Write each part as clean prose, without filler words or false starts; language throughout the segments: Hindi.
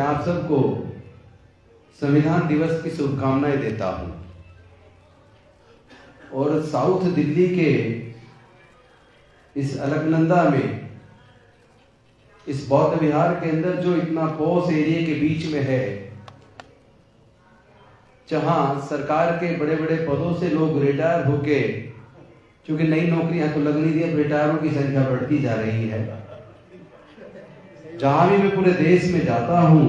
मैं आप सबको संविधान दिवस की शुभकामनाएं देता हूं। और साउथ दिल्ली के इस अलकनंदा में, इस बौद्ध विहार के अंदर जो इतना पॉश एरिया के बीच में है, जहां सरकार के बड़े बड़े पदों से लोग रिटायर होके, क्योंकि नई नौकरियां तो लग नहीं रही, रिटायरों की संख्या बढ़ती जा रही है। जहां भी मैं पूरे देश में जाता हूं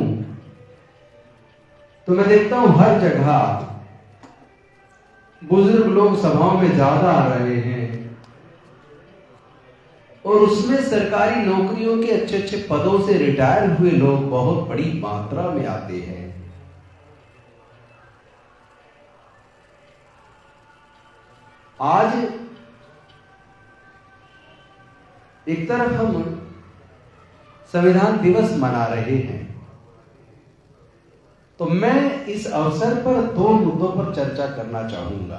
तो मैं देखता हूं हर जगह बुजुर्ग लोग सभाओं में ज्यादा आ रहे हैं और उसमें सरकारी नौकरियों के अच्छे अच्छे पदों से रिटायर हुए लोग बहुत बड़ी मात्रा में आते हैं। आज एक तरफ हम संविधान दिवस मना रहे हैं, तो मैं इस अवसर पर दो मुद्दों पर चर्चा करना चाहूंगा।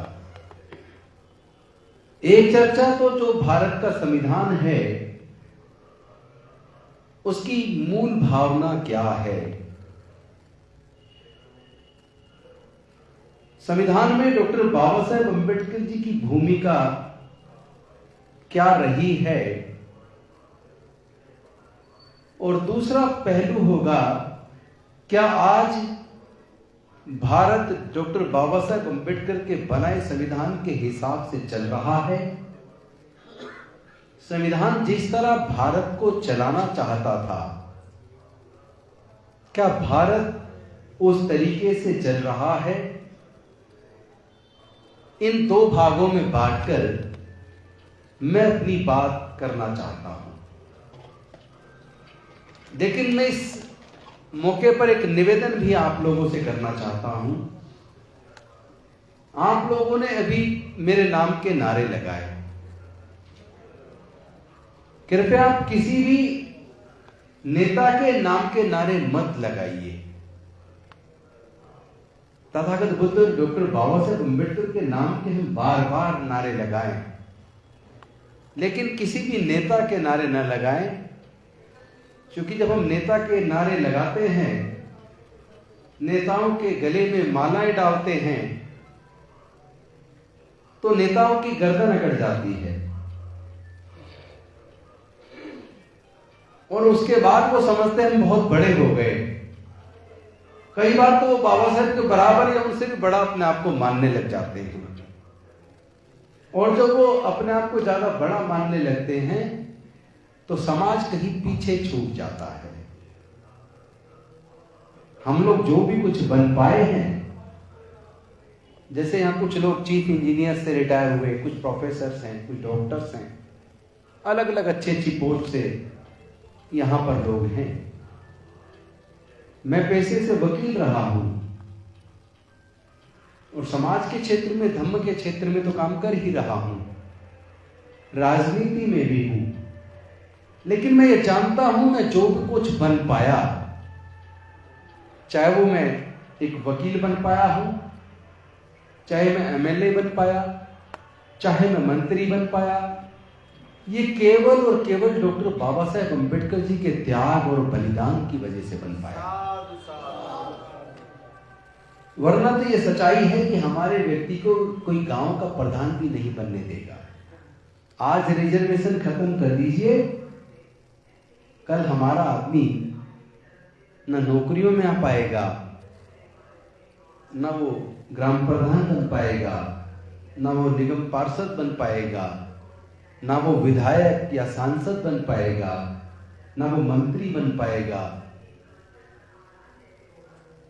एक चर्चा तो जो भारत का संविधान है उसकी मूल भावना क्या है, संविधान में डॉक्टर बाबा साहेब अम्बेडकर जी की भूमिका क्या रही है, और दूसरा पहलू होगा क्या आज भारत डॉक्टर बाबा साहेब अम्बेडकर के बनाए संविधान के हिसाब से चल रहा है। संविधान जिस तरह भारत को चलाना चाहता था, क्या भारत उस तरीके से चल रहा है? इन दो भागों में बांटकर मैं अपनी बात करना चाहता हूं। लेकिन मैं इस मौके पर एक निवेदन भी आप लोगों से करना चाहता हूं। आप लोगों ने अभी मेरे नाम के नारे लगाए, कृपया आप किसी भी नेता के नाम के नारे मत लगाइए। तथागत बुद्ध डॉक्टर बाबा साहेब अम्बेडकर के नाम के हम बार बार नारे लगाएं, लेकिन किसी भी नेता के नारे न लगाएं, क्योंकि जब हम नेता के नारे लगाते हैं, नेताओं के गले में मालाएं डालते हैं, तो नेताओं की गर्दन अकड़ जाती है और उसके बाद वो समझते हैं हम बहुत बड़े हो गए। कई बार तो वो बाबा साहेब के बराबर या उनसे भी बड़ा अपने आप को मानने लग जाते हैं, और जब वो अपने आप को ज्यादा बड़ा मानने लगते हैं तो समाज कहीं पीछे छूट जाता है। हम लोग जो भी कुछ बन पाए हैं, जैसे यहां कुछ लोग चीफ इंजीनियर से रिटायर हुए, कुछ प्रोफेसर्स हैं, कुछ डॉक्टर्स हैं, अलग अलग अच्छी अच्छी पोस्ट से यहां पर लोग हैं। मैं पेशे से वकील रहा हूं और समाज के क्षेत्र में, धर्म के क्षेत्र में तो काम कर ही रहा हूं, राजनीति में भी हूं। लेकिन मैं ये जानता हूं मैं जो भी कुछ बन पाया, चाहे वो मैं एक वकील बन पाया हूं, चाहे मैं एमएलए बन पाया, चाहे मैं मंत्री बन पाया, ये केवल और केवल डॉक्टर बाबा साहेब अम्बेडकर जी के त्याग और बलिदान की वजह से बन पाया। वरना तो ये सच्चाई है कि हमारे व्यक्ति को कोई गांव का प्रधान भी नहीं बनने देगा। आज रिजर्वेशन खत्म कर दीजिए, कल हमारा आदमी न नौकरियों में आ पाएगा, न वो ग्राम प्रधान बन पाएगा, न वो निगम पार्षद बन पाएगा, न वो विधायक या सांसद बन पाएगा, न वो मंत्री बन पाएगा।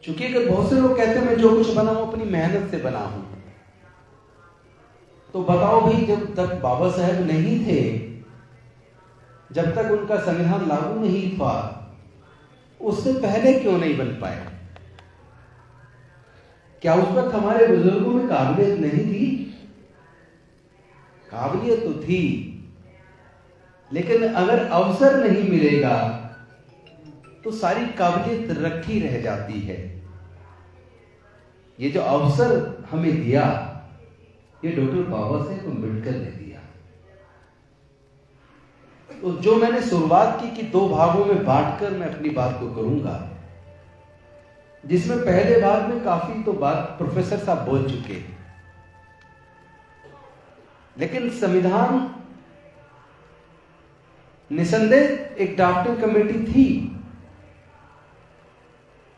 क्योंकि अगर बहुत से लोग कहते हैं मैं जो कुछ बना हूं अपनी मेहनत से बना हूं, तो बताओ भाई, जब तक बाबा साहेब नहीं थे, जब तक उनका संविधान लागू नहीं हुआ, उससे पहले क्यों नहीं बन पाए? क्या उस वक्त हमारे बुजुर्गों में काबिलियत नहीं थी? काबिलियत तो थी, लेकिन अगर अवसर नहीं मिलेगा तो सारी काबिलियत रखी रह जाती है। ये जो अवसर हमें दिया, ये डॉक्टर बाबा साहेब अम्बेडकर ने दिया। तो जो मैंने शुरुआत की कि दो भागों में बांटकर मैं अपनी बात को करूंगा, जिसमें पहले भाग में काफी तो बात प्रोफेसर साहब बोल चुके हैं, लेकिन संविधान निसंदेह एक ड्राफ्टिंग कमेटी थी,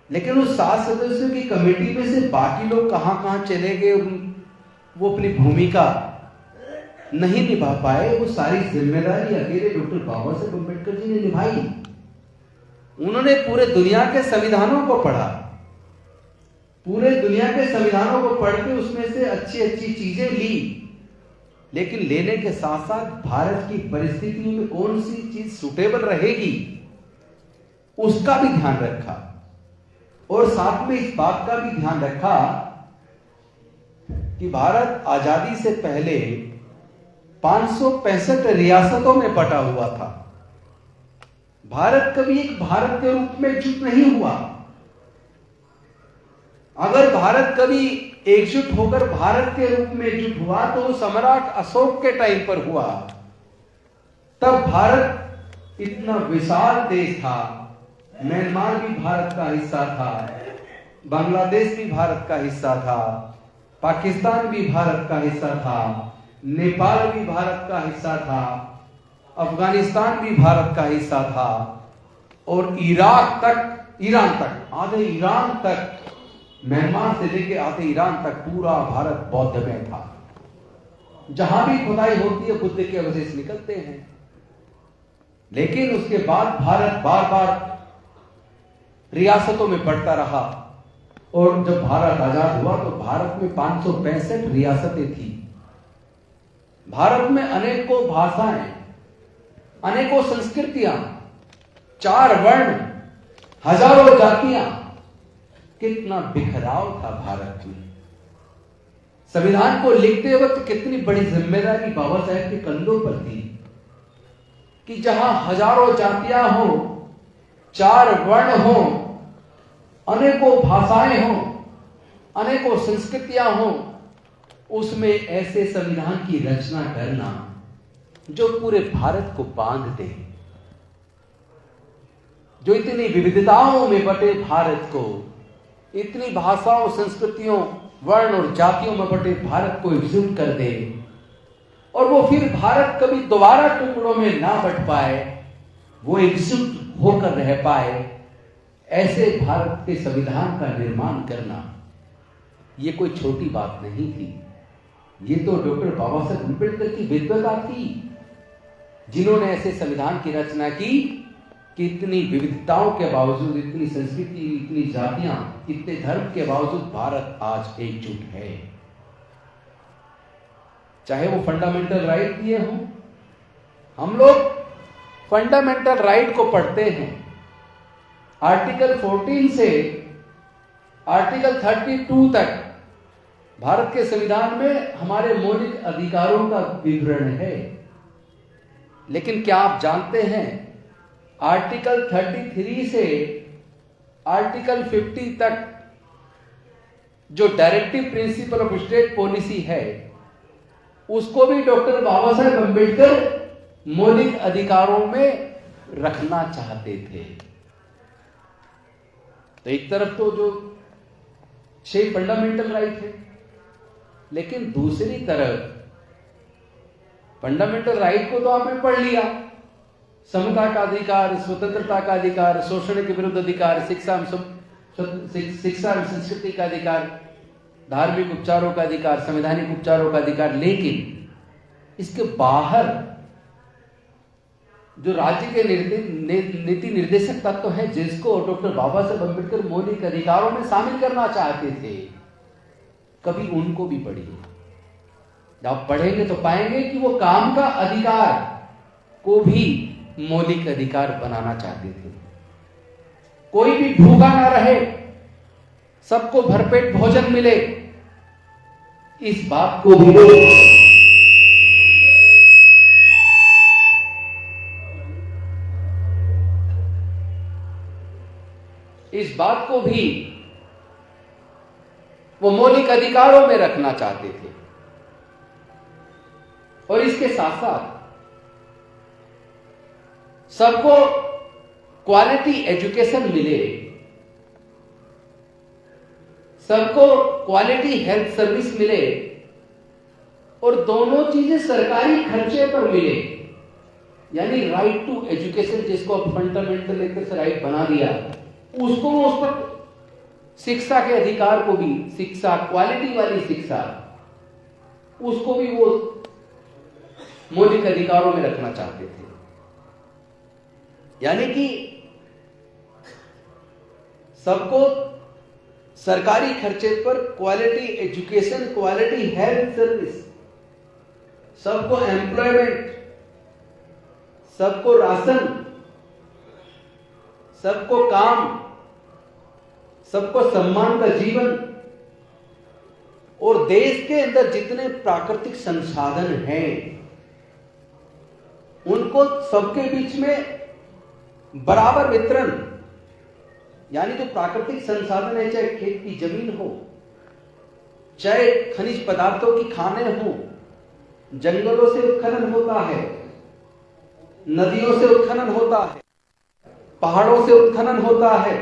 लेकिन उस 7 सदस्यों की कमेटी में से बाकी लोग कहां कहां चले गए, वो अपनी भूमिका नहीं निभा पाए। वो सारी जिम्मेदारी अकेले डॉक्टर बाबा साहेब अम्बेडकर जी ने निभाई। उन्होंने पूरे दुनिया के संविधानों को पढ़ा, पूरे दुनिया के संविधानों को पढ़ के उसमें से अच्छी अच्छी चीजें ली, लेकिन लेने के साथ साथ भारत की परिस्थितियों में कौन सी चीज सुटेबल रहेगी उसका भी ध्यान रखा, और साथ में इस बात का भी ध्यान रखा कि भारत आजादी से पहले 565 रियासतों में बटा हुआ था। भारत कभी एक भारत के रूप में एकजुट नहीं हुआ। अगर भारत कभी एकजुट होकर भारत के रूप में एकजुट हुआ तो सम्राट अशोक के टाइम पर हुआ। तब भारत इतना विशाल देश था, म्यांमार भी भारत का हिस्सा था, बांग्लादेश भी भारत का हिस्सा था, पाकिस्तान भी भारत का हिस्सा था, नेपाल भी भारत का हिस्सा था, अफगानिस्तान भी भारत का हिस्सा था, और ईरान तक आधे ईरान तक, म्यांमार से लेकर आधे ईरान तक पूरा भारत बौद्ध में था। जहां भी खुदाई होती है बुद्ध के अवशेष निकलते हैं। लेकिन उसके बाद भारत बार बार रियासतों में बढ़ता रहा, और जब भारत आजाद हुआ तो भारत में 565 रियासतें थी। भारत में अनेकों भाषाएं, अनेकों संस्कृतियां, 4 वर्ण, हजारों जातियां, कितना बिखराव था भारत में। संविधान को लिखते वक्त कितनी बड़ी जिम्मेदारी बाबा साहेब के कंधों पर थी कि जहां हजारों जातियां हो, 4 वर्ण हो, अनेकों भाषाएं हो, अनेकों संस्कृतियां हो, उसमें ऐसे संविधान की रचना करना जो पूरे भारत को बांध दे, जो इतनी विविधताओं में बटे भारत को, इतनी भाषाओं, संस्कृतियों, वर्ण और जातियों में बटे भारत को एकजुट कर दे, और वो फिर भारत कभी दोबारा टुकड़ों में ना बट पाए, वो एकजुट होकर रह पाए, ऐसे भारत के संविधान का निर्माण करना ये कोई छोटी बात नहीं थी। ये तो डॉक्टर बाबा साहेब अम्बेडकर की विद्वता थी, जिन्होंने ऐसे संविधान की रचना की कि इतनी विविधताओं के बावजूद, इतनी संस्कृति, इतनी जातियां, इतने धर्म के बावजूद भारत आज एकजुट है। चाहे वो फंडामेंटल राइट दिए हों, हम लोग फंडामेंटल राइट को पढ़ते हैं। आर्टिकल 14 से आर्टिकल 32 तक भारत के संविधान में हमारे मौलिक अधिकारों का विवरण है। लेकिन क्या आप जानते हैं, आर्टिकल 33 से आर्टिकल 50 तक जो directive principle of state policy है, उसको भी डॉक्टर बाबा साहेब अम्बेडकर मौलिक अधिकारों में रखना चाहते थे। तो एक तरफ तो जो 6 फंडामेंटल राइट है, लेकिन दूसरी तरफ फंडामेंटल राइट को तो आपने पढ़ लिया, समता का अधिकार, स्वतंत्रता का अधिकार, शोषण के विरुद्ध अधिकार, शिक्षा एवं संस्कृति का अधिकार, धार्मिक उपचारों का अधिकार, संवैधानिक उपचारों का अधिकार। लेकिन इसके बाहर जो राज्य के नीति निर्देशक तत्व है, जिसको डॉक्टर बाबा साहेब अम्बेडकर मौलिक अधिकारों में शामिल करना चाहते थे, कभी उनको भी पढ़िए। जब आप पढ़ेंगे तो पाएंगे कि वो काम का अधिकार को भी मौलिक अधिकार बनाना चाहते थे। कोई भी भूखा ना रहे, सबको भरपेट भोजन मिले, इस बात को भी वो मौलिक अधिकारों में रखना चाहते थे। और इसके साथ साथ सबको क्वालिटी एजुकेशन मिले, सबको क्वालिटी हेल्थ सर्विस मिले और दोनों चीजें सरकारी खर्चे पर मिले, यानी राइट टू एजुकेशन जिसको फंडामेंटल एक तरह से राइट बना दिया, उसको उस पर शिक्षा के अधिकार को भी, शिक्षा क्वालिटी वाली शिक्षा, उसको भी वो मौलिक अधिकारों में रखना चाहते थे। यानी कि सबको सरकारी खर्चे पर quality education, quality health service, सबको एम्प्लॉयमेंट, सबको राशन, सबको काम, सबको सम्मान का जीवन, और देश के अंदर जितने प्राकृतिक संसाधन हैं उनको सबके बीच में बराबर वितरण, यानी जो प्राकृतिक संसाधन है, चाहे खेत की जमीन हो, चाहे खनिज पदार्थों की खानें हो, जंगलों से उत्खनन होता है, नदियों से उत्खनन होता है, पहाड़ों से उत्खनन होता है,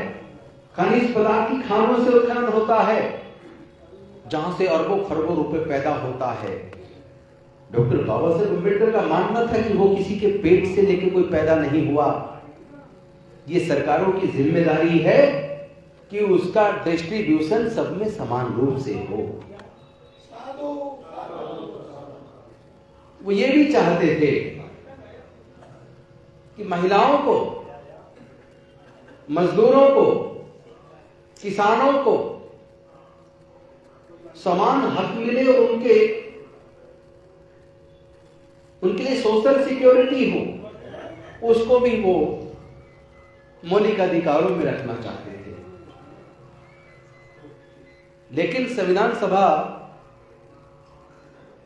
खनिज पदार्थ की खानों से उत्खनन होता है, जहां से अरबों खरबों रुपए पैदा होता है। डॉक्टर बाबा साहेब अम्बेडकर का मानना था कि वो किसी के पेट से लेकर कोई पैदा नहीं हुआ। ये सरकारों की जिम्मेदारी है कि उसका डिस्ट्रीब्यूशन सब में समान रूप से हो। वो ये भी चाहते थे कि महिलाओं को, मजदूरों को, किसानों को समान हक मिले और उनके लिए सोशल सिक्योरिटी हो, उसको भी वो मौलिक अधिकारों में रखना चाहते थे। लेकिन संविधान सभा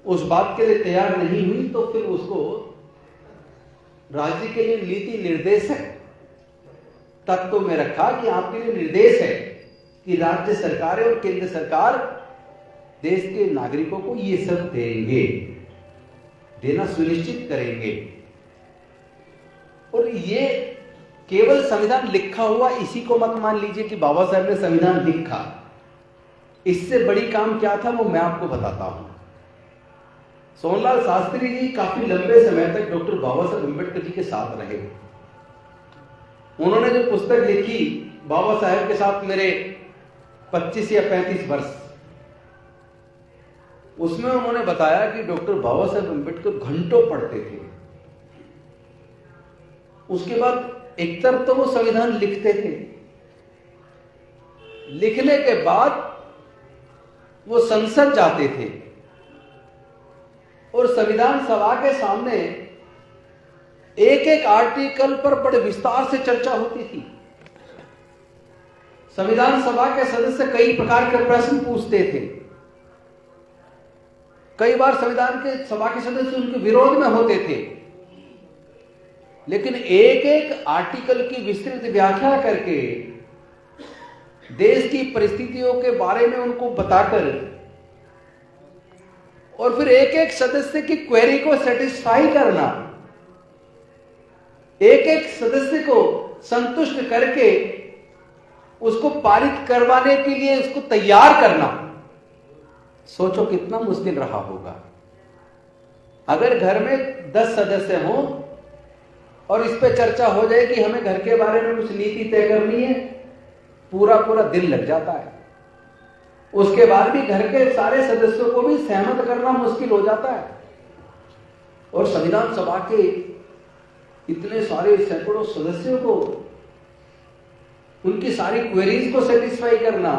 उस बात के लिए तैयार नहीं हुई, तो फिर उसको राज्य के लिए नीति निर्देशक तत्व में रखा कि आपके लिए निर्देश है कि राज्य सरकार और केंद्र सरकार देश के नागरिकों को ये सब देंगे, देना सुनिश्चित करेंगे। और ये केवल संविधान लिखा हुआ इसी को मत मान लीजिए कि बाबा साहब ने संविधान लिखा। इससे बड़ी काम क्या था वो मैं आपको बताता हूं। सोहनलाल शास्त्री जी काफी लंबे समय तक डॉक्टर बाबा साहब अम्बेडकर जी के साथ रहे। उन्होंने जो पुस्तक लिखी बाबा साहब के साथ मेरे 25 या 35 वर्ष, उसमें उन्होंने बताया कि डॉक्टर बाबा साहब अम्बेडकर घंटों पढ़ते थे। उसके बाद एक तरफ तो वो संविधान लिखते थे, लिखने के बाद वो संसद जाते थे और संविधान सभा के सामने एक एक आर्टिकल पर बड़े विस्तार से चर्चा होती थी। संविधान सभा के सदस्य कई प्रकार के प्रश्न पूछते थे। कई बार संविधान के सभा के सदस्य उनके विरोध में होते थे, लेकिन एक एक आर्टिकल की विस्तृत व्याख्या करके देश की परिस्थितियों के बारे में उनको बताकर और फिर एक एक सदस्य की क्वेरी को सेटिस्फाई करना, एक एक सदस्य को संतुष्ट करके उसको पारित करवाने के लिए उसको तैयार करना, सोचो कितना मुश्किल रहा होगा। अगर घर में 10 सदस्य हों और इस पे चर्चा हो जाए कि हमें घर के बारे में कुछ नीति तय करनी है, पूरा पूरा दिन लग जाता है। उसके बाद भी घर के सारे सदस्यों को भी सहमत करना मुश्किल हो जाता है। और संविधान सभा के इतने सारे सैकड़ों सदस्यों को उनकी सारी क्वेरीज को सेटिस्फाई करना,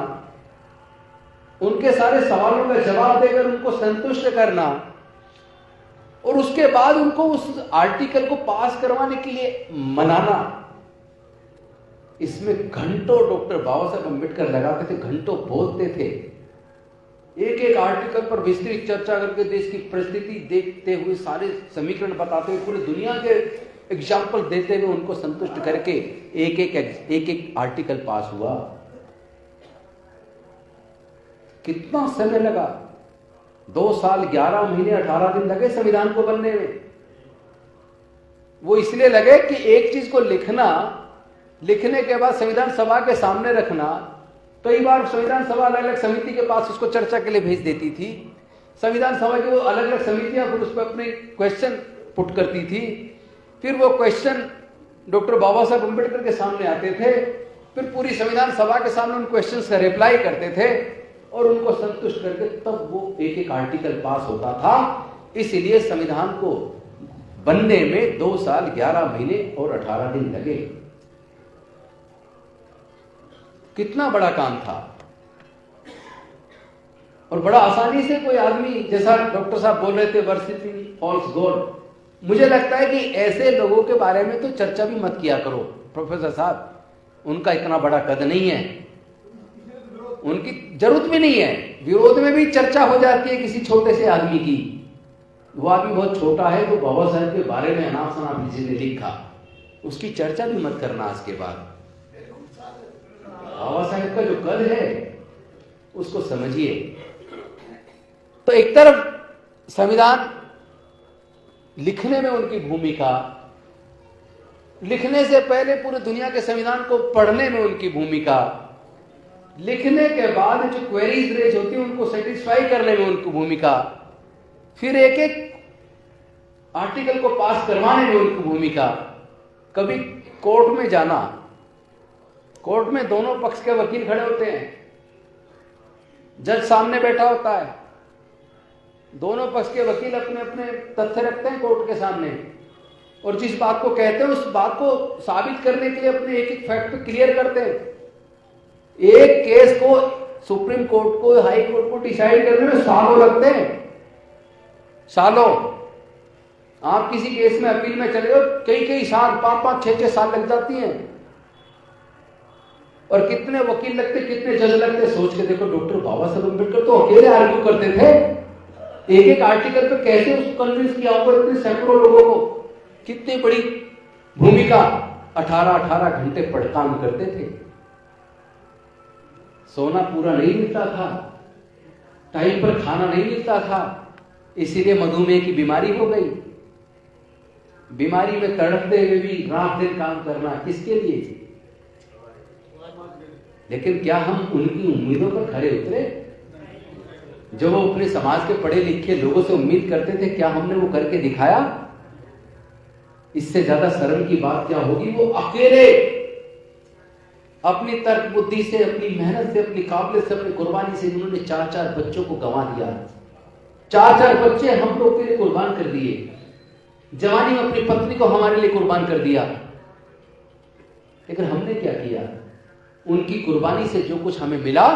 उनके सारे सवालों का जवाब देकर उनको संतुष्ट करना और उसके बाद उनको उस आर्टिकल को पास करवाने के लिए मनाना, इसमें घंटों डॉक्टर बाबा साहब अम्बेडकर लगाते थे, घंटों बोलते थे। एक एक आर्टिकल पर विस्तृत चर्चा करके देश की परिस्थिति देखते हुए, सारे समीकरण बताते हुए, पूरी दुनिया के एग्जाम्पल देते हुए उनको संतुष्ट करके एक एक आर्टिकल पास हुआ। कितना समय लगा? 2 साल 11 महीने 18 दिन लगे संविधान को बनने में। वो इसलिए लगे कि एक चीज को लिखना, लिखने के बाद संविधान सभा के सामने रखना, कई बार संविधान सभा अलग अलग समिति के पास उसको चर्चा के लिए भेज देती थी। संविधान सभा की वो अलग अलग समितियां फिर उस पर अपने क्वेश्चन पुट करती थी। फिर वो क्वेश्चन डॉक्टर बाबा साहब अम्बेडकर के सामने आते थे, फिर पूरी संविधान सभा के सामने उन क्वेश्चंस का रिप्लाई करते थे और उनको संतुष्ट करके तब वो एक एक आर्टिकल पास होता था। इसलिए संविधान को बनने में 2 साल 11 महीने और 18 दिन लगे। कितना बड़ा काम था और बड़ा आसानी से कोई आदमी, जैसा डॉक्टर साहब बोल रहे थे, वर्शिपिंग फॉल्स गॉड, मुझे लगता है कि ऐसे लोगों के बारे में तो चर्चा भी मत किया करो प्रोफेसर साहब। उनका इतना बड़ा कद नहीं है, उनकी जरूरत भी नहीं है। विरोध में भी चर्चा हो जाती है किसी छोटे से आदमी की। वो आदमी बहुत छोटा है तो बाबा साहब के बारे में अनाप शनाप किसी ने लिखा, उसकी चर्चा भी मत करना आज के बाद। बाबा साहब का जो कद है उसको समझिए। तो एक तरफ संविधान लिखने में उनकी भूमिका, लिखने से पहले पूरी दुनिया के संविधान को पढ़ने में उनकी भूमिका, लिखने के बाद जो क्वेरीज रेज होती है उनको सेटिस्फाई करने में उनकी भूमिका, फिर एक एक आर्टिकल को पास करवाने में उनकी भूमिका। कभी कोर्ट में जाना, कोर्ट में दोनों पक्ष के वकील खड़े होते हैं, जज सामने बैठा होता है, दोनों पक्ष के वकील अपने अपने तथ्य रखते हैं कोर्ट के सामने और जिस बात को कहते हैं उस बात को साबित करने के लिए अपने एक एक फैक्ट पे क्लियर करते हैं। एक केस को सुप्रीम कोर्ट को, हाई कोर्ट को डिसाइड करने में सालों लगते हैं, सालों। आप किसी केस में अपील में चले जाओ, कई साल, 5-5, 6-6 साल लग जाती हैं। और कितने वकील लगते, कितने जज लगते, सोच के देखो। डॉक्टर बाबा साहब अम्बेडकर तो अकेले आर्ग्यू करते थे, एक एक आर्टिकल पे कैसे उसको कन्विंस किया होगा इतने सैकड़ों लोगों को। कितनी बड़ी भूमिका, 18-18 घंटे पढ़ काम करते थे। सोना पूरा नहीं मिलता था, टाइम पर खाना नहीं मिलता था, इसीलिए मधुमेह की बीमारी हो गई। बीमारी में तड़पते हुए भी रात दिन काम करना, किसके लिए? लेकिन क्या हम उनकी उम्मीदों पर खड़े उतरे? जो वो अपने समाज के पढ़े लिखे लोगों से उम्मीद करते थे, क्या हमने वो करके दिखाया? इससे ज्यादा शर्म की बात क्या होगी? वो अकेले अपनी तर्क बुद्धि से, अपनी मेहनत से, अपनी काबिलियत से, अपनी कुर्बानी से उन्होंने 4-4 बच्चों को गंवा दिया। 4-4 बच्चे हम लोग के लिए कुर्बान कर दिए। जवानी में अपनी पत्नी को हमारे लिए कुर्बान कर दिया। लेकिन हमने क्या किया? उनकी कुर्बानी से जो कुछ हमें मिला,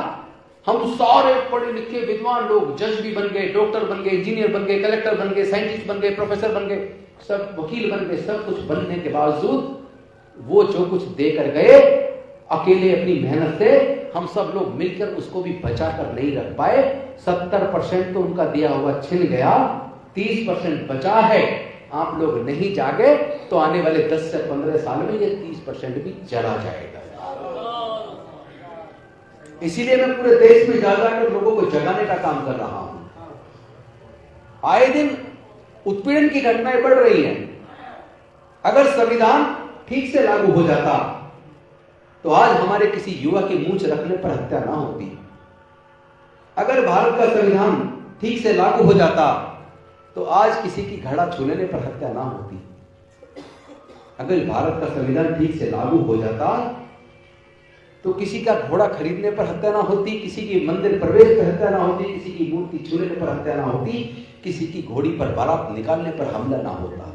हम सारे पढ़े लिखे विद्वान लोग जज भी बन गए, डॉक्टर बन गए, इंजीनियर बन गए, कलेक्टर बन गए, साइंटिस्ट बन गए, प्रोफेसर बन गए, सब वकील बन गए। सब कुछ बनने के बावजूद वो जो कुछ देकर गए अकेले अपनी मेहनत से, हम सब लोग मिलकर उसको भी बचा कर नहीं रख पाए। 70% तो उनका दिया हुआ छिन गया, 30% बचा है। आप लोग नहीं जागे तो आने वाले 10 से 15 साल में ये 30% भी चला जाएगा। इसीलिए मैं पूरे देश में जा जाकर लोगों को जगाने का काम कर रहा हूं। आए दिन उत्पीड़न की घटनाएं बढ़ रही हैं। अगर संविधान ठीक से लागू हो जाता तो आज हमारे किसी युवा की मूंछ रखने पर हत्या ना होती। अगर भारत का संविधान ठीक से लागू हो जाता तो आज किसी की घड़ा छू लेने पर हत्या ना होती। अगर भारत का संविधान ठीक से लागू हो जाता तो किसी का घोड़ा खरीदने पर हत्या ना होती, किसी की मंदिर प्रवेश पर हत्या ना होती, किसी की मूर्ति छू लेने पर हत्या ना होती, किसी की घोड़ी पर बारात निकालने पर हमला ना होता।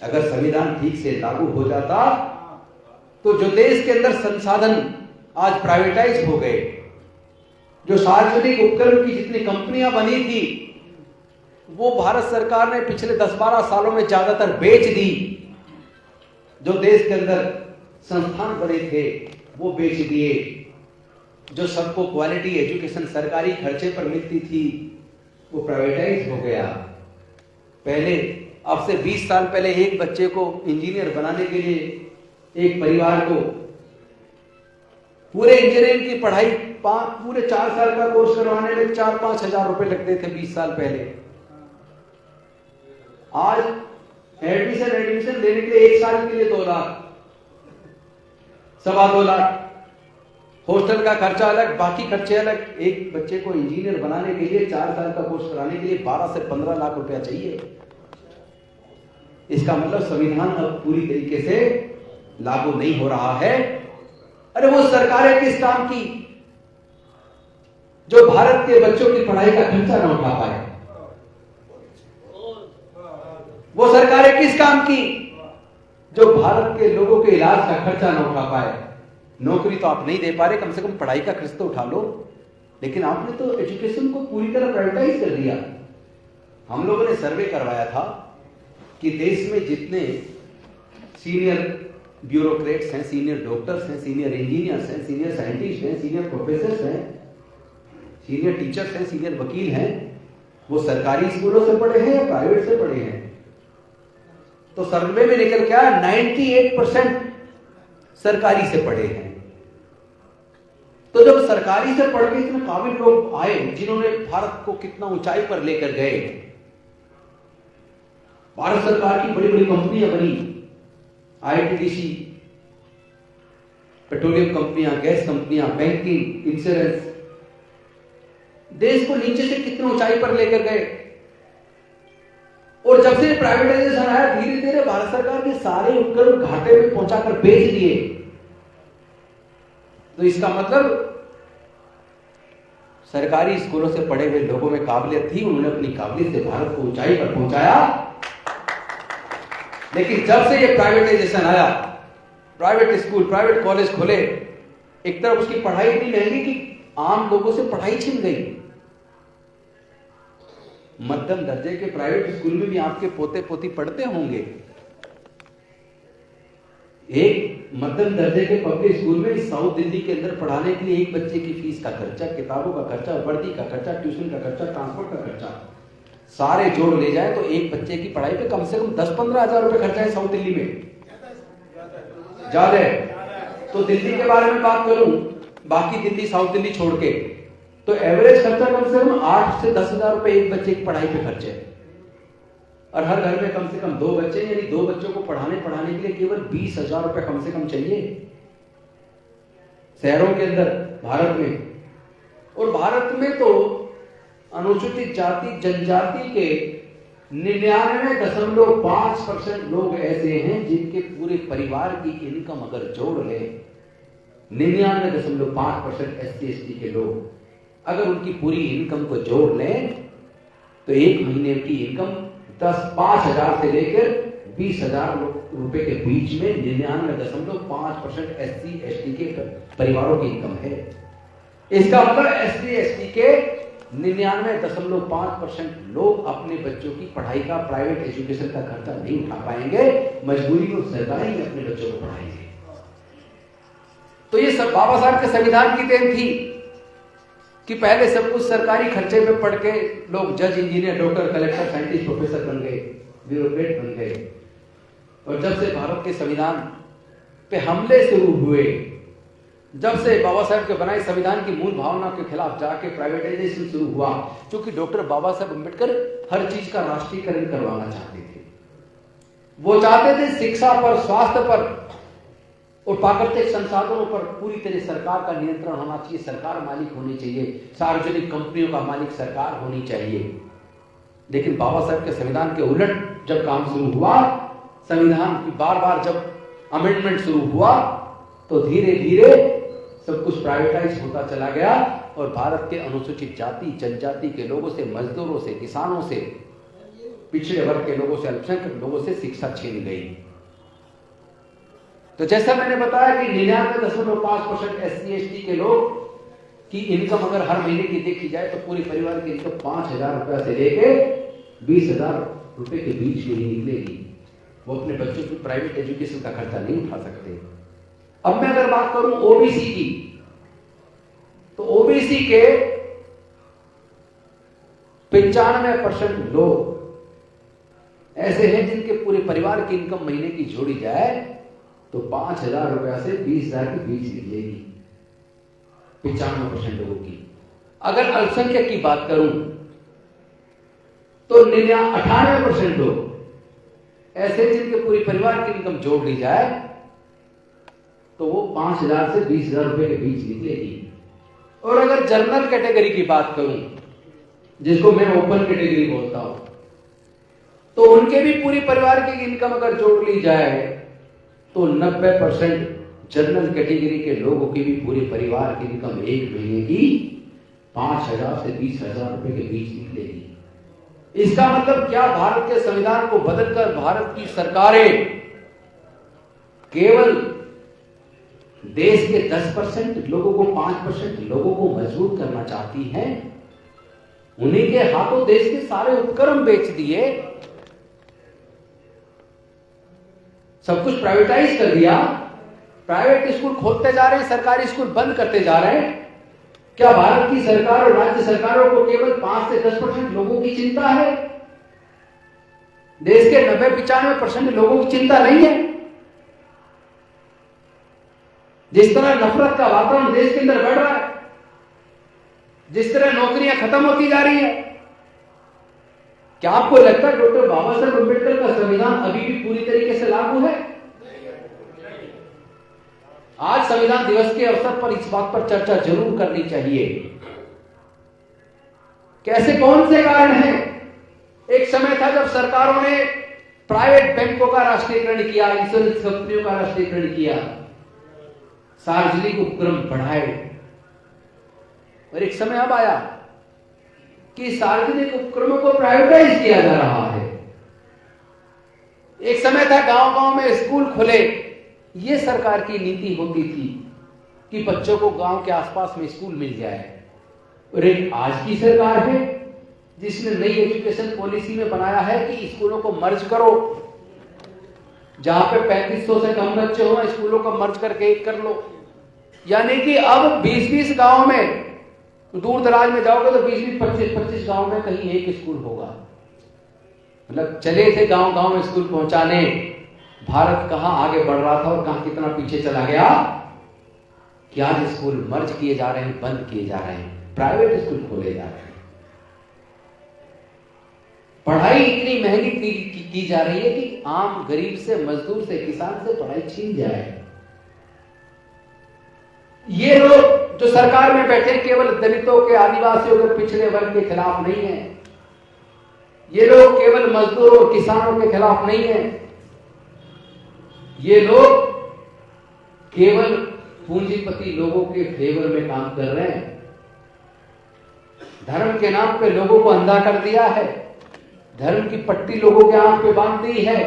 अगर संविधान ठीक से लागू हो जाता तो जो देश के अंदर संसाधन आज प्राइवेटाइज हो गए, जो सार्वजनिक उपक्रम की जितनी कंपनियां बनी थी वो भारत सरकार ने पिछले 10-12 सालों में ज्यादातर बेच दी। जो देश के अंदर संस्थान बने थे वो बेच दिए। जो सबको क्वालिटी एजुकेशन सरकारी खर्चे पर मिलती थी वो प्राइवेटाइज हो गया। पहले, अब से 20 साल पहले एक बच्चे को इंजीनियर बनाने के लिए एक परिवार को पूरे इंजीनियरिंग की पढ़ाई पूरे 4 साल का कोर्स करवाने में 4-5 हजार रुपए लगते थे 20 साल पहले। आज एडमिशन लेने के लिए 1 साल के लिए 2 लाख, 2.25 लाख। हॉस्टल का खर्चा अलग, बाकी खर्चे अलग। एक बच्चे को इंजीनियर बनाने के लिए 4 साल का कोर्स कराने के लिए 12 से 15 लाख रुपया चाहिए। इसका मतलब संविधान अब पूरी तरीके से लागू नहीं हो रहा है। अरे वो सरकारें किस काम की जो भारत के बच्चों की पढ़ाई का खर्चा न उठा पाए? वो सरकारें किस काम की जो भारत के लोगों के इलाज का खर्चा न उठा पाए? नौकरी तो आप नहीं दे पा रहे, कम से कम पढ़ाई का खर्च तो उठा लो। लेकिन आपने तो एजुकेशन को पूरी तरह प्राइवेटाइज कर दिया। हम लोगों ने सर्वे करवाया था कि देश में जितने सीनियर ब्यूरोक्रेट्स हैं, सीनियर डॉक्टर्स हैं, सीनियर इंजीनियर्स हैं, सीनियर साइंटिस्ट हैं, सीनियर प्रोफेसर हैं, सीनियर टीचर्स हैं, सीनियर वकील हैं, वो सरकारी स्कूलों से पढ़े हैं या प्राइवेट से पढ़े हैं? तो सर्वे में निकल क्या 98% सरकारी से पढ़े हैं। तो जब सरकारी से पढ़ के इतने काबिल लोग आए जिन्होंने भारत को कितना ऊंचाई पर लेकर गए, भारत सरकार की बड़ी बड़ी कंपनियां बनी, आईटीडीसी, पेट्रोलियम कंपनियां, गैस कंपनियां, बैंकिंग, इंश्योरेंस, देश को नीचे से कितने ऊंचाई पर लेकर गए। और जब से प्राइवेटाइजेशन आया, धीरे धीरे भारत सरकार के सारे उपकरण घाटे में पहुंचाकर बेच दिए। तो इसका मतलब सरकारी स्कूलों से पढ़े हुए लोगों में काबिलियत थी, उन्होंने अपनी काबिलियत से भारत को ऊंचाई पर पहुंचाया। लेकिन जब से ये प्राइवेटाइजेशन आया, प्राइवेट स्कूल, प्राइवेट कॉलेज खोले, एक तरफ उसकी पढ़ाई इतनी महंगी कि आम लोगों से पढ़ाई छिन गई। मध्यम दर्जे के प्राइवेट स्कूल में भी आपके पोते पोती पढ़ते होंगे। एक मध्यम दर्जे के पब्लिक स्कूल में साउथ दिल्ली के अंदर पढ़ाने के लिए एक बच्चे की फीस का खर्चा, किताबों का खर्चा, वर्दी का खर्चा, ट्यूशन का खर्चा, ट्रांसपोर्ट का खर्चा, सारे जोड़ ले जाए तो एक बच्चे की पढ़ाई पे कम से कम 10-15 हजार रुपए खर्चा है साउथ दिल्ली में। ज्यादा है तो दिल्ली के बारे में बात करूं, बाकी दिल्ली साउथ दिल्ली छोड़ के, तो एवरेज खर्चा कम से कम 8 से 10 हजार रुपए एक बच्चे की पढ़ाई पे खर्चे है। और हर घर में कम से कम 2 बच्चे, यानी 2 बच्चों को पढ़ाने के लिए केवल 20 हजार रुपए कम से कम चाहिए शहरों के अंदर भारत में। और भारत में तो अनुसूचित जाति जनजाति के 99.5% लोग ऐसे हैं जिनके पूरे परिवार की इनकम अगर जोड़ ले, 99.5% SC/ST के लोग अगर उनकी पूरी इनकम को जोड़ लें तो एक महीने की इनकम 5,000 से लेकर 20,000 रुपए के बीच में 99.5% SC/ST के परिवारों की इनकम है। इसका मतलब SC/ST के 99.5% लोग अपने बच्चों की पढ़ाई का, प्राइवेट एजुकेशन का खर्चा नहीं उठा पाएंगे, मजबूरी में सरकारें ही अपने बच्चों को पढ़ाएंगे। तो ये सब बाबा साहब के संविधान की देन थी कि पहले सब कुछ सरकारी खर्चे में पढ़ के लोग जज, engineer, doctor, collector, scientist, professor बन गए, ब्यूरोक्रेट बन गए। और जब से भारत के संविधान पे हमले शुरू हुए, जब से बाबा साहब के बनाए संविधान की मूल भावना के खिलाफ जाके प्राइवेटाइजेशन शुरू हुआ, क्योंकि डॉक्टर बाबा साहब अम्बेडकर हर चीज का राष्ट्रीयकरण करवाना चाहते थे। वो चाहते थे शिक्षा पर, स्वास्थ्य पर और प्राकृतिक संसाधनों पर पूरी तरह सरकार का नियंत्रण होना चाहिए, सरकार मालिक होनी चाहिए, सार्वजनिक कंपनियों का मालिक सरकार होनी चाहिए। लेकिन बाबा साहब के संविधान के उलट जब काम शुरू हुआ, संविधान की बार बार जब अमेंडमेंट शुरू हुआ, तो धीरे धीरे सब कुछ प्राइवेटाइज होता चला गया और भारत के अनुसूचित जाति जनजाति के लोगों से, मजदूरों से, किसानों से, पिछड़े वर्ग के लोगों से, अल्पसंख्यक लोगों से शिक्षा छीन गई। तो जैसा मैंने बताया कि 99.5% SC/ST के लोग की इनकम अगर हर महीने की देखी जाए तो पूरे परिवार की इनकम 5,000 रुपए से लेके 20,000 रुपए के बीच में ही निकलेगी। वो अपने बच्चों की प्राइवेट एजुकेशन का खर्चा नहीं उठा सकते। अब मैं अगर बात करूं OBC की, तो OBC के 95% लोग ऐसे हैं जिनके पूरे परिवार की इनकम महीने की जोड़ी जाए तो 5,000 रुपया से 20,000 के बीच निकलेगी 95% लोगों की। अगर अल्पसंख्यक की बात करूं तो 98% लोग ऐसे जिनके पूरे परिवार की इनकम जोड़ ली जाए तो वो 5,000 से 20,000 रुपए के बीच निकलेगी। और अगर जनरल कैटेगरी की बात करूं, जिसको मैं ओपन कैटेगरी बोलता हूं, तो उनके भी पूरी परिवार की इनकम अगर जोड़ ली जाए तो 90% जनरल कैटेगरी के लोगों की भी पूरे परिवार की इनकम एक महीने की 5,000 से 20,000 रुपए के बीच निकलेगी। इसका मतलब क्या? भारत के संविधान को बदलकर भारत की सरकारें केवल देश के 10% लोगों को, 5% लोगों को मजबूत करना चाहती हैं। उन्हीं के हाथों देश के सारे उपक्रम बेच दिए, सब कुछ प्राइवेटाइज कर दिया, प्राइवेट स्कूल खोलते जा रहे हैं, सरकारी स्कूल बंद करते जा रहे हैं। क्या भारत की सरकार और राज्य सरकारों को केवल 5 से 10% लोगों की चिंता है? देश के 90-95% लोगों की चिंता नहीं है? जिस तरह नफरत का वातावरण देश के अंदर बढ़ रहा है, जिस तरह नौकरियां खत्म होती जा रही है, क्या आपको लगता है डॉक्टर बाबा साहेब अम्बेडकर का संविधान अभी भी पूरी तरीके से लागू है? आज संविधान दिवस के अवसर पर इस बात पर चर्चा जरूर करनी चाहिए। कैसे, कौन से कारण हैं? एक समय था जब सरकारों ने प्राइवेट बैंकों का राष्ट्रीयकरण किया, इंश्योरेंस कंपनियों का राष्ट्रीयकरण किया, सार्वजनिक उपक्रम बढ़ाए, और एक समय अब आया कि सार्वजनिक उपक्रमों को प्राइवेटाइज किया जा रहा है। एक समय था गांव-गांव में स्कूल खुले, ये सरकार की नीति होती थी कि बच्चों को गांव के आसपास में स्कूल मिल जाए। और एक आज की सरकार है जिसने नई एजुकेशन पॉलिसी में बनाया है कि स्कूलों को मर्ज करो, जहां पे 3500 से कम बच्चे हो स्कूलों को मर्ज करके एक कर लो। यानी कि अब 20-20 गांव में, दूर दराज में जाओगे तो 20-20, 25-25 गांव में कहीं एक स्कूल होगा। मतलब चले थे गांव गांव में स्कूल पहुंचाने, भारत कहां आगे बढ़ रहा था और कहां कितना पीछे चला गया कि आज स्कूल मर्ज किए जा रहे हैं, बंद किए जा रहे हैं, प्राइवेट स्कूल खोले जा रहे हैं। पढ़ाई इतनी महंगी की जा रही है कि आम गरीब से, मजदूर से, किसान से पढ़ाई छीन जाए। ये लोग जो सरकार में बैठे केवल दलितों के, आदिवासियों के, पिछड़े वर्ग के खिलाफ नहीं है। ये लोग केवल मजदूरों और किसानों के खिलाफ नहीं है। ये लोग केवल पूंजीपति लोगों के फेवर में काम कर रहे हैं। धर्म के नाम पे लोगों को अंधा कर दिया है, धर्म की पट्टी लोगों के आंख पे बांध दी है।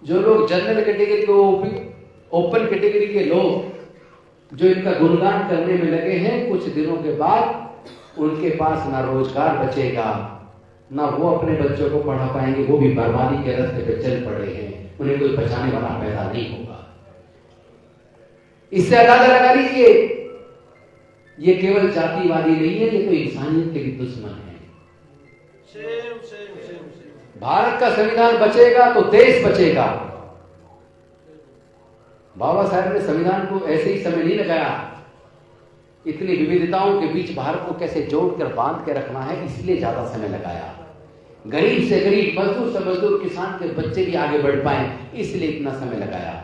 जो लोग जनरल कैटेगरी को, ओपन कैटेगरी के लोग जो इनका गुणगान करने में लगे हैं, कुछ दिनों के बाद उनके पास ना रोजगार बचेगा, ना वो अपने बच्चों को पढ़ा पाएंगे, वो भी बर्बादी के रास्ते पे चल पड़े हैं, उन्हें कोई बचाने वाला पैदा नहीं होगा। इससे अंदाजा लगा लीजिए, ये केवल जातिवादी नहीं है, ये तो इंसानियत के भी दुश्मन है। भारत का संविधान बचेगा तो देश बचेगा। बाबा साहब ने संविधान को ऐसे ही समय नहीं लगाया, इतनी विविधताओं के बीच भारत को कैसे जोड़कर बांध के रखना है, इसलिए ज्यादा समय लगाया। गरीब से गरीब, मजदूर से मजदूर, किसान के बच्चे भी आगे बढ़ पाए, इसलिए इतना समय लगाया।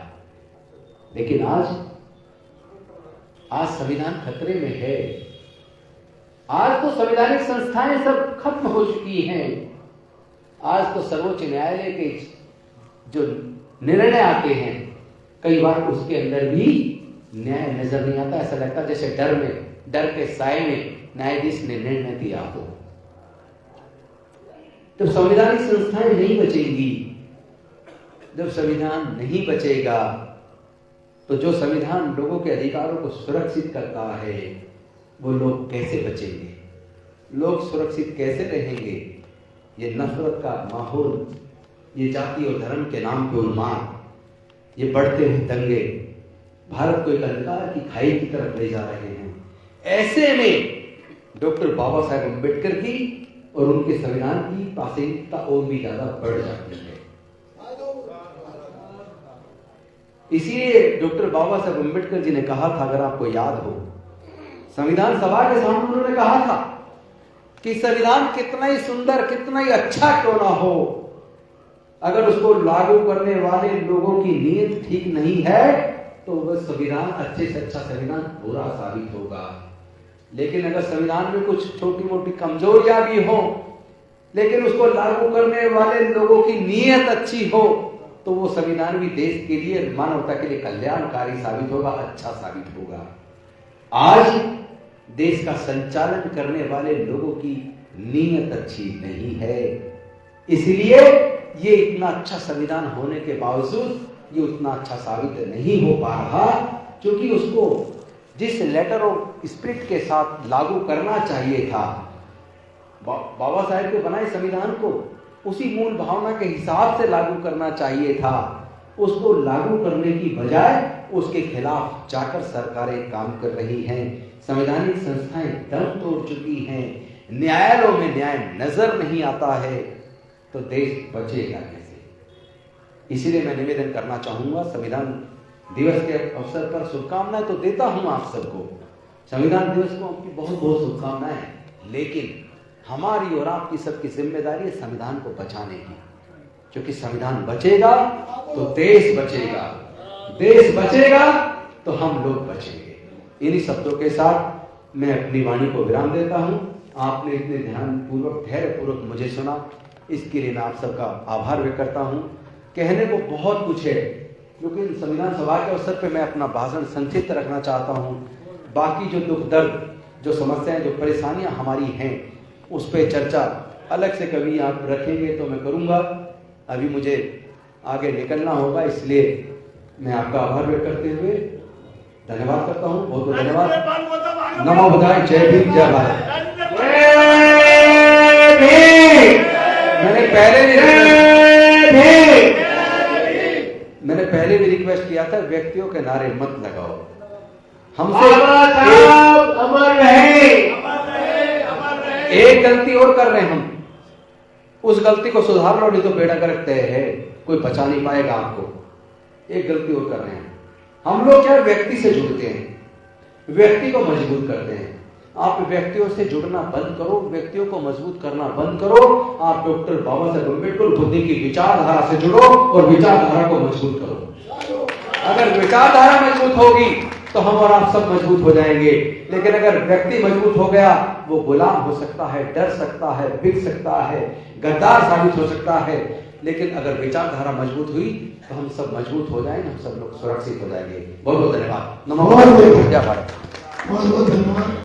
लेकिन आज संविधान खतरे में है। आज तो संवैधानिक संस्थाएं सब खत्म हो चुकी हैं। आज तो सर्वोच्च न्यायालय के जो निर्णय आते हैं, कई बार उसके अंदर भी न्याय नजर नहीं आता। ऐसा लगता है जैसे डर के साए में न्यायाधीश ने निर्णय दिया हो। जब संवैधानिक संस्थाएं नहीं बचेंगी, जब संविधान नहीं बचेगा, तो जो संविधान लोगों के अधिकारों को सुरक्षित करता है, वो लोग कैसे बचेंगे, लोग सुरक्षित कैसे रहेंगे? ये नफरत का माहौल, ये जाति और धर्म के नाम पे उन्माद, ये बढ़ते हुए दंगे भारत को एक अंधकार की खाई की तरफ ले जा रहे हैं। ऐसे में डॉक्टर बाबा साहेब अम्बेडकर की और उनके संविधान की प्रासंगिकता और भी ज्यादा बढ़ जाती है। इसीलिए डॉक्टर बाबा साहेब अम्बेडकर जी ने कहा था, अगर आपको याद हो, संविधान सभा के सामने उन्होंने कहा था कि संविधान कितना ही सुंदर, कितना ही अच्छा क्यों ना हो, अगर उसको लागू करने वाले लोगों की नीयत ठीक नहीं है तो वह संविधान अच्छे से अच्छा संविधान बुरा साबित होगा। लेकिन अगर संविधान में कुछ छोटी मोटी कमजोरियां भी हो, लेकिन उसको लागू करने वाले लोगों की नीयत अच्छी हो, तो वो संविधान भी देश के लिए, मानवता के लिए कल्याणकारी साबित होगा, अच्छा साबित होगा। आज देश का संचालन करने वाले लोगों की नीयत अच्छी नहीं है, इसलिए ये इतना अच्छा संविधान होने के बावजूद ये उतना अच्छा साबित नहीं हो पा रहा, क्योंकि उसको जिस लेटर ऑफ स्पिरिट के साथ लागू करना चाहिए था, बाबा साहेब के बनाए संविधान को उसी मूल भावना के हिसाब से लागू करना चाहिए था, उसको लागू करने की बजाय उसके खिलाफ जाकर सरकारें काम कर रही हैं, संवैधानिक संस्थाएं दम तोड़ चुकी हैं, न्यायालयों में न्याय नजर नहीं आता है, तो देश बचेगा कैसे? इसीलिए मैं निवेदन करना चाहूंगा, संविधान दिवस के अवसर पर शुभकामनाएं तो देता हूं आप सबको, संविधान दिवस को आपकी बहुत बहुत शुभकामनाएं, लेकिन हमारी और आपकी सबकी जिम्मेदारी है संविधान को बचाने की, क्योंकि संविधान बचेगा तो देश बचेगा, देश बचेगा तो हम लोग बचेंगे। इन्हीं शब्दों के साथ मैं अपनी वाणी को विराम देता हूं। आपने इतने ध्यानपूर्वक, धैर्यपूर्वक मुझे सुना, इसके लिए मैं आप सबका आभार व्यक्त करता हूं। कहने को बहुत कुछ है, लेकिन संविधान सभा के अवसर पर मैं अपना भाषण संक्षिप्त रखना चाहता हूं। बाकी जो दुख दर्द, जो समस्याएं, जो परेशानियां हमारी हैं, उस पर चर्चा अलग से कभी आप रखेंगे तो मैं करूंगा। अभी मुझे आगे निकलना होगा, इसलिए मैं आपका आभार व्यक्त करते हुए धन्यवाद करता हूं। बहुत बहुत धन्यवाद। नमो बुद्धाय, जय भीम, जय भारत। मैंने पहले भी रिक्वेस्ट किया था, व्यक्तियों के नारे मत लगाओ, हमसे अमर रहे, एक गलती और कर रहे हैं हम, उस गलती को सुधार लो, नहीं तो बेड़ा गर्क तय है, कोई बचा नहीं पाएगा आपको। एक गलती और कर रहे हैं हम लोग, क्या व्यक्ति से जुड़ते हैं, व्यक्ति को मजबूत करते हैं। आप व्यक्तियों से जुड़ना बंद करो, व्यक्तियों को मजबूत करना बंद करो। आप डॉक्टर बाबा साहेब अम्बेडकर बुद्धि की विचारधारा से जुड़ो और विचारधारा को मजबूत करो। अगर विचारधारा मजबूत होगी तो हम और आप सब मजबूत हो जाएंगे, लेकिन अगर व्यक्ति मजबूत हो गया, वो गुलाम हो सकता है, डर सकता है, बिक सकता है, गद्दार साबित हो सकता है। लेकिन अगर विचारधारा मजबूत हुई तो हम सब मजबूत हो जाएंगे, हम सब लोग सुरक्षित हो जाएंगे। बहुत बहुत धन्यवाद। नमो बुद्धाय, जय भारत। बहुत बहुत धन्यवाद।